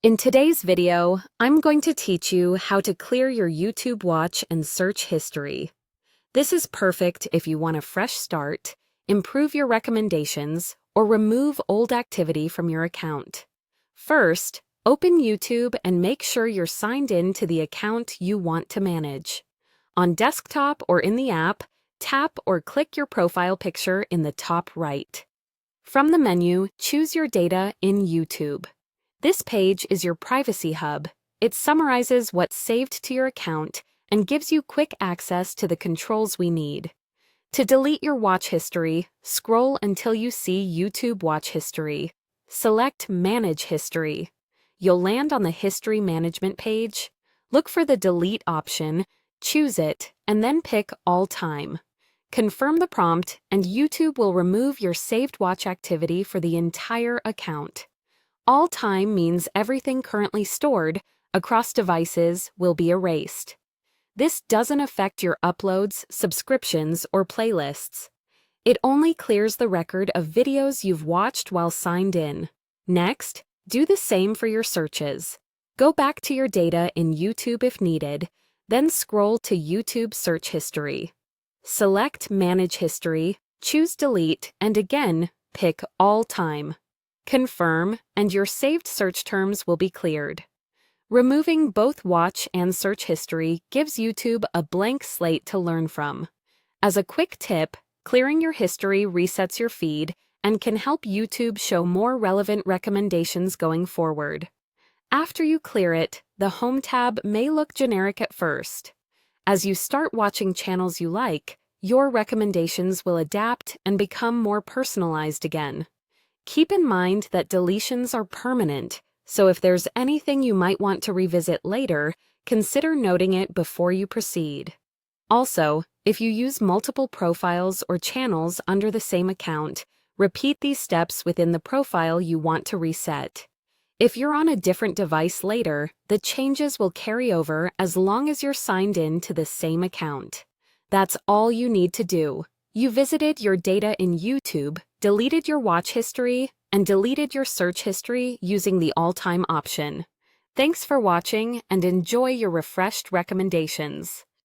In today's video, I'm going to teach you how to clear your YouTube watch and search history. This is perfect if you want a fresh start, improve your recommendations, or remove old activity from your account. First, open YouTube and make sure you're signed in to the account you want to manage. On desktop or in the app, tap or click your profile picture in the top right. From the menu, choose your data in YouTube. This page is your privacy hub. It summarizes what's saved to your account and gives you quick access to the controls we need. To delete your watch history, scroll until you see YouTube Watch History. Select Manage History. You'll land on the History Management page. Look for the Delete option, choose it, and then pick All Time. Confirm the prompt, and YouTube will remove your saved watch activity for the entire account. All time means everything currently stored across devices will be erased. This doesn't affect your uploads, subscriptions, or playlists. It only clears the record of videos you've watched while signed in. Next, do the same for your searches. Go back to your data in YouTube if needed, then scroll to YouTube Search History. Select Manage History, choose Delete, and again, pick All Time. Confirm, and your saved search terms will be cleared. Removing both watch and search history gives YouTube a blank slate to learn from. As a quick tip, clearing your history resets your feed and can help YouTube show more relevant recommendations going forward. After you clear it, the Home tab may look generic at first. As you start watching channels you like, your recommendations will adapt and become more personalized again. Keep in mind that deletions are permanent, so if there's anything you might want to revisit later, consider noting it before you proceed. Also, if you use multiple profiles or channels under the same account, repeat these steps within the profile you want to reset. If you're on a different device later, the changes will carry over as long as you're signed in to the same account. That's all you need to do. You visited your data in YouTube, deleted your watch history, and deleted your search history using the All Time option. Thanks for watching and enjoy your refreshed recommendations.